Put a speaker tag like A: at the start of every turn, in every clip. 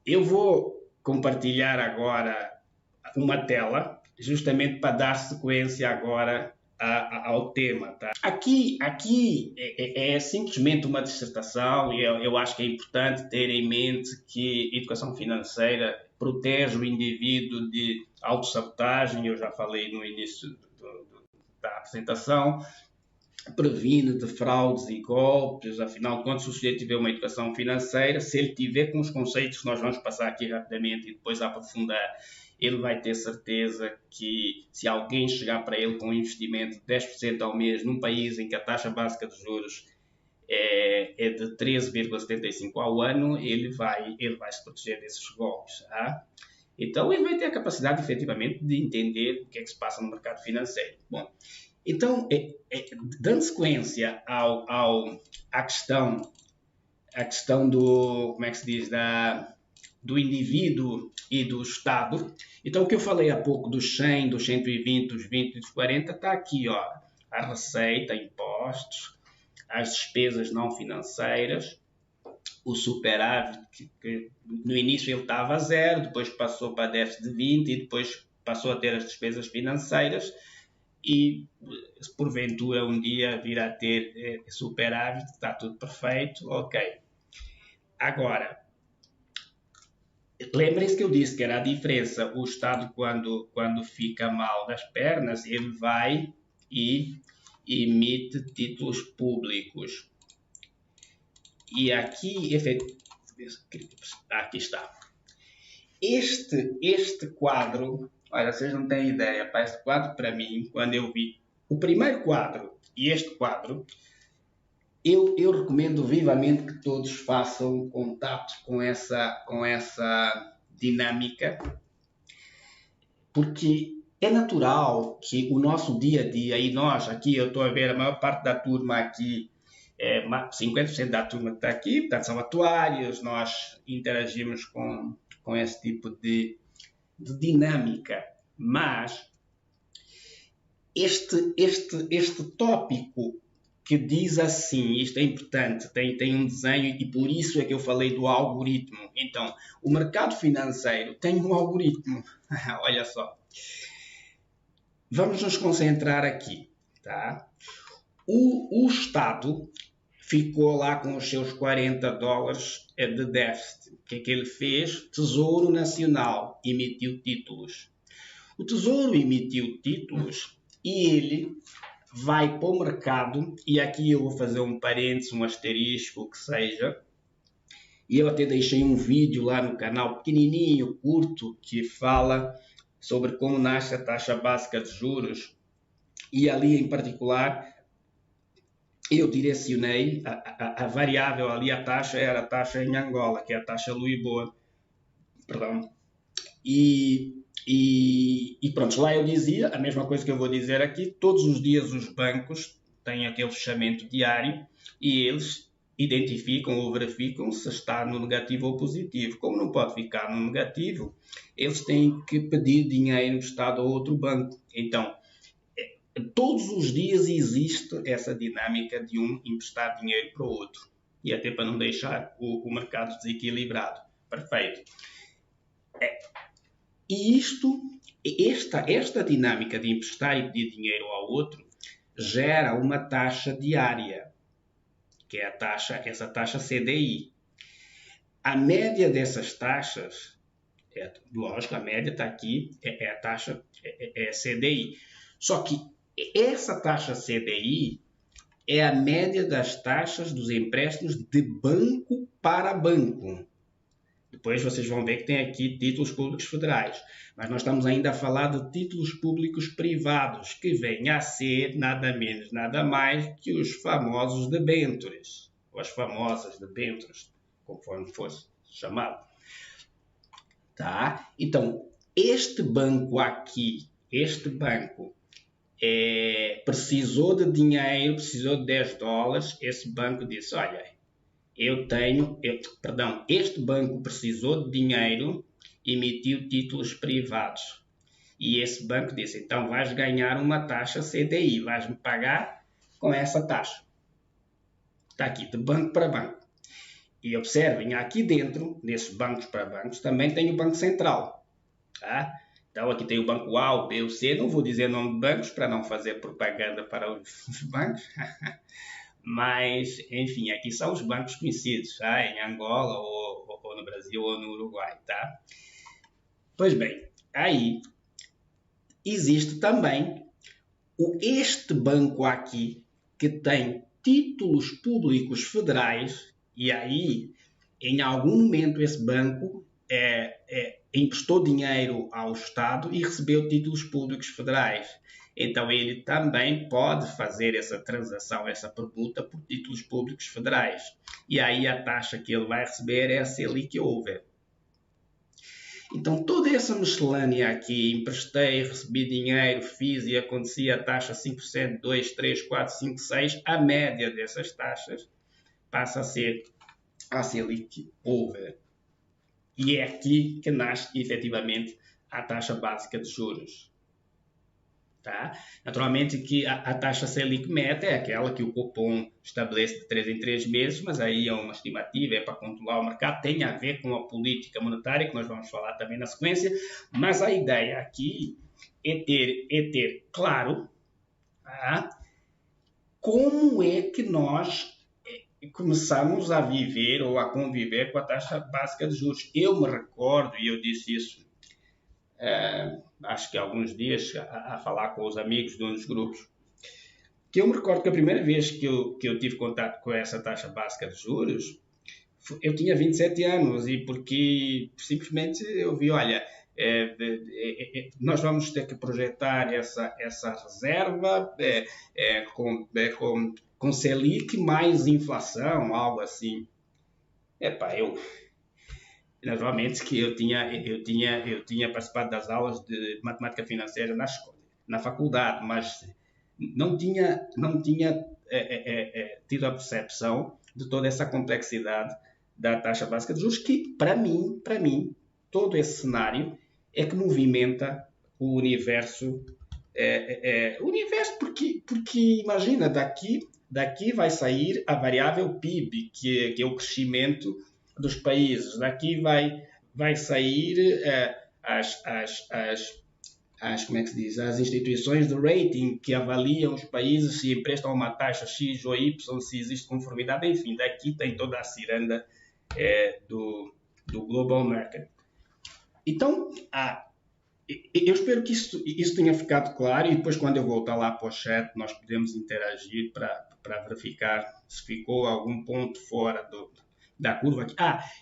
A: Eu vou compartilhar agora uma tela, justamente para dar sequência agora ao tema. Tá? Aqui é simplesmente uma dissertação e eu acho que é importante ter em mente que educação financeira protege o indivíduo de autossabotagem, eu já falei no início da apresentação, previne de fraudes e golpes. Afinal de contas, se o sujeito tiver uma educação financeira, se ele tiver com os conceitos que nós vamos passar aqui rapidamente e depois aprofundar, ele vai ter certeza que se alguém chegar para ele com um investimento de 10% ao mês num país em que a taxa básica de juros é de 13,75% ao ano, ele vai se proteger desses golpes. Tá? Então, ele vai ter a capacidade, efetivamente, de entender o que é que se passa no mercado financeiro. Bom, então, dando sequência à questão do, como é que se diz, do indivíduo e do Estado, então o que eu falei há pouco dos 100, dos 120, dos 20 e dos 40, está aqui, ó, a receita, impostos, as despesas não financeiras, o superávit, que no início ele estava a zero, depois passou para déficit de 20 e depois passou a ter as despesas financeiras, e porventura um dia vir a ter superávit, está tudo perfeito, ok. Agora, lembrem-se que eu disse que era a diferença, o Estado quando fica mal das pernas, ele vai e emite títulos públicos. E aqui está. Este quadro, olha, vocês não têm ideia, para este quadro, para mim, quando eu vi o primeiro quadro e este quadro, eu recomendo vivamente que todos façam contatos com essa dinâmica, porque é natural que o nosso dia a dia, e nós aqui, eu estou a ver a maior parte da turma aqui, 50% da turma que está aqui, portanto são atuários, nós interagimos com esse tipo de dinâmica, mas este tópico que diz assim, isto é importante, tem um desenho e por isso é que eu falei do algoritmo. Então, o mercado financeiro tem um algoritmo, olha só. Vamos nos concentrar aqui, tá? O Estado ficou lá com os seus 40 dólares de déficit. O que é que ele fez? Tesouro Nacional emitiu títulos. O Tesouro emitiu títulos e ele vai para o mercado, e aqui eu vou fazer um parênteses, um asterisco, o que seja, e eu até deixei um vídeo lá no canal, pequenininho, curto, que fala sobre como nasce a taxa básica de juros, e ali em particular eu direcionei a variável ali, a taxa era a taxa em Angola, que é a taxa Luiboa, perdão, e pronto, lá eu dizia a mesma coisa que eu vou dizer aqui, todos os dias os bancos têm aquele fechamento diário e eles identificam ou verificam se está no negativo ou positivo. Como não pode ficar no negativo, eles têm que pedir dinheiro emprestado a outro banco. Então, todos os dias existe essa dinâmica de um emprestar dinheiro para o outro. E até para não deixar o mercado desequilibrado. Perfeito. E esta dinâmica de emprestar e pedir dinheiro ao outro gera uma taxa diária, que é essa taxa CDI. A média dessas taxas, lógico, a média está aqui, a taxa CDI. Só que essa taxa CDI é a média das taxas dos empréstimos de banco para banco. Depois vocês vão ver que tem aqui títulos públicos federais. Mas nós estamos ainda a falar de títulos públicos privados, que vêm a ser nada menos, nada mais que os famosos debêntures, ou as famosas debêntures, conforme fosse chamado. Tá? Então, este banco aqui, precisou de dinheiro, precisou de 10 dólares, esse banco disse, olha, este banco precisou de dinheiro, emitiu títulos privados. E esse banco disse, então vais ganhar uma taxa CDI, vais-me pagar com essa taxa. Está aqui, de banco para banco. E observem, aqui dentro, nesses bancos para bancos, também tem o Banco Central. Tá? Então, aqui tem o banco A, o B, o C. Não vou dizer nome de bancos para não fazer propaganda para os bancos. Mas, enfim, aqui são os bancos conhecidos, tá? Em Angola, ou no Brasil, ou no Uruguai. Tá? Pois bem, aí existe também este banco aqui, que tem títulos públicos federais, e aí, em algum momento, esse banco emprestou dinheiro ao Estado e recebeu títulos públicos federais. Então, ele também pode fazer essa transação, essa permuta por títulos públicos federais. E aí, a taxa que ele vai receber é a Selic over. Então, toda essa miscelânea aqui, emprestei, recebi dinheiro, fiz e acontecia a taxa 5%, 2%, 3%, 4%, 5%, 6%, a média dessas taxas passa a ser a Selic over. E é aqui que nasce, efetivamente, a taxa básica de juros. Tá? Naturalmente que a taxa Selic meta é aquela que o Copom estabelece de 3 em 3 meses, mas aí é uma estimativa, é para controlar o mercado, tem a ver com a política monetária, que nós vamos falar também na sequência, mas a ideia aqui é ter claro, tá? Como é que nós começamos a viver ou a conviver com a taxa básica de juros. Eu me recordo, e eu disse isso acho que há alguns dias, a falar com os amigos de um dos grupos, que eu me recordo que a primeira vez que eu tive contato com essa taxa básica de juros, eu tinha 27 anos, e porque simplesmente eu vi, olha, nós vamos ter que projetar essa reserva com Selic mais inflação, algo assim. Naturalmente que eu tinha participado das aulas de matemática financeira na faculdade, mas não tinha tido a percepção de toda essa complexidade da taxa básica de juros, que para mim, todo esse cenário é que movimenta o universo, porque imagina, daqui vai sair a variável PIB, que é o crescimento dos países. Daqui vai sair como é que se diz? As instituições de rating que avaliam os países se emprestam uma taxa X ou Y, se existe conformidade, enfim, daqui tem toda a ciranda do global market. Então, eu espero que isso tenha ficado claro, e depois, quando eu voltar lá para o chat, nós podemos interagir para verificar se ficou algum ponto fora da curva.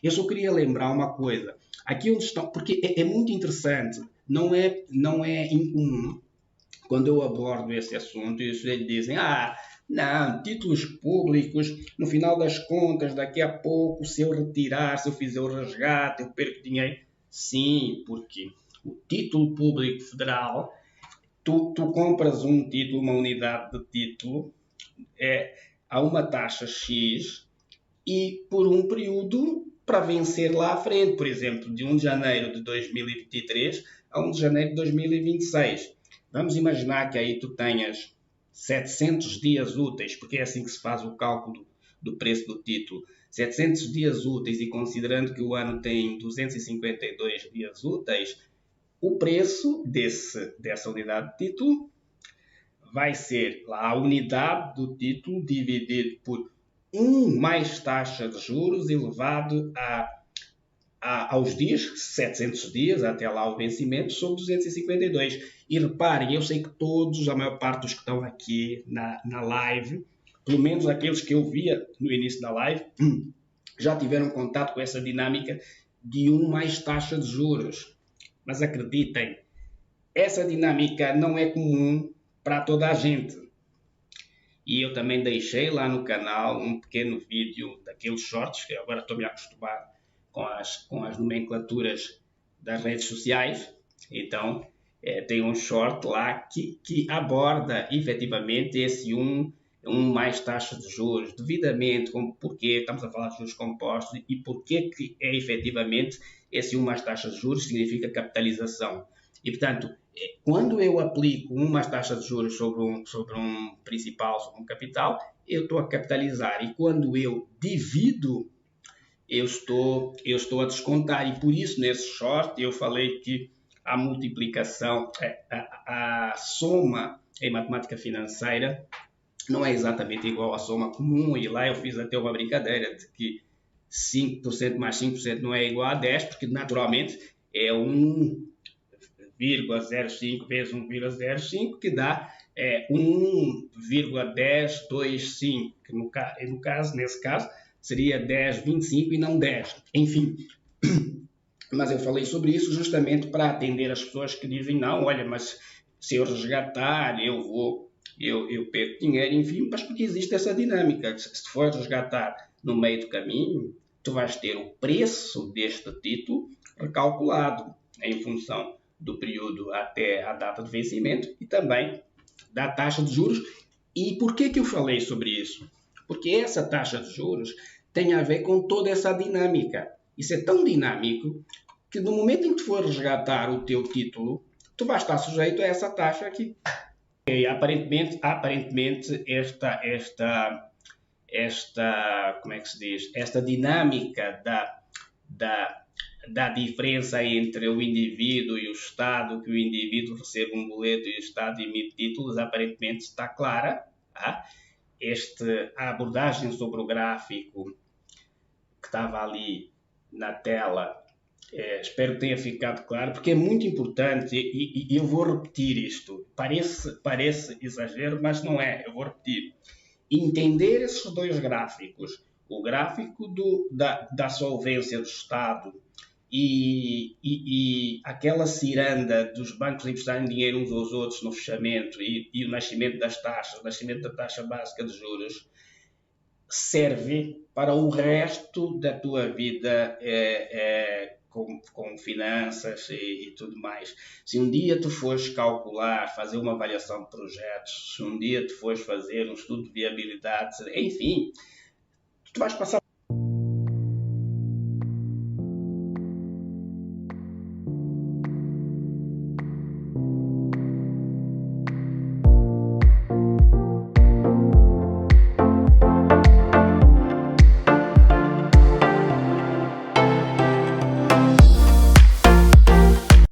A: Eu só queria lembrar uma coisa. Aqui onde estão, porque é muito interessante, não é incomum, quando eu abordo esse assunto, eles dizem, não, títulos públicos, no final das contas, daqui a pouco, se eu fizer o resgate, eu perco dinheiro. Sim, porque o título público federal, tu compras um título, uma unidade de título, a uma taxa X, e por um período para vencer lá à frente, por exemplo, de 1 de janeiro de 2023 a 1 de janeiro de 2026. Vamos imaginar que aí tu tenhas 700 dias úteis, porque é assim que se faz o cálculo do preço do título. 700 dias úteis, e considerando que o ano tem 252 dias úteis, o preço dessa unidade de título vai ser lá a unidade do título dividido por 1 mais taxa de juros elevado aos dias, 700 dias, até lá o vencimento, sobre 252. E reparem, eu sei que todos, a maior parte dos que estão aqui na live, pelo menos aqueles que eu via no início da live, já tiveram contato com essa dinâmica de 1 mais taxa de juros. Mas acreditem, essa dinâmica não é comum para toda a gente. E eu também deixei lá no canal um pequeno vídeo daqueles shorts, que agora estou-me a acostumar com as nomenclaturas das redes sociais. Então, tem um short lá que aborda efetivamente esse 1 mais taxa de juros, devidamente, porque estamos a falar de juros compostos e porque que efetivamente esse 1 mais taxa de juros significa capitalização. E, portanto, quando eu aplico uma taxa de juros sobre um principal, sobre um capital, eu estou a capitalizar. E quando eu divido eu estou a descontar. E por isso, nesse short, eu falei que a multiplicação, a soma em matemática financeira não é exatamente igual à soma comum, e lá eu fiz até uma brincadeira de que 5% mais 5% não é igual a 10, porque naturalmente é 1,05 vezes 1,05 que dá 1,1025, que nesse caso, seria 10,25 e não 10. Enfim, mas eu falei sobre isso justamente para atender as pessoas que dizem, não, olha, mas se eu resgatar, eu perco dinheiro, enfim, mas porque existe essa dinâmica. Se for resgatar no meio do caminho, tu vais ter o preço deste título recalculado em função do período até a data de vencimento e também da taxa de juros. E por que eu falei sobre isso? Porque essa taxa de juros tem a ver com toda essa dinâmica. Isso é tão dinâmico que no momento em que tu for resgatar o teu título, tu vais estar sujeito a essa taxa aqui. E aparentemente como é que se diz? Esta dinâmica da diferença entre o indivíduo e o Estado, que o indivíduo recebe um boleto e o Estado emite títulos, aparentemente está clara. Tá? A abordagem sobre o gráfico que estava ali na tela, espero que tenha ficado claro, porque é muito importante, e eu vou repetir isto. Parece exagero, mas não é. Eu vou repetir. Entender esses dois gráficos, o gráfico da solvência do Estado e aquela ciranda dos bancos emprestarem dinheiro uns aos outros no fechamento e o nascimento das taxas, o nascimento da taxa básica de juros, serve para o resto da tua vida com finanças e tudo mais. Se um dia tu fores calcular, fazer uma avaliação de projetos, se um dia tu fores fazer um estudo de viabilidade, enfim, tu vais passar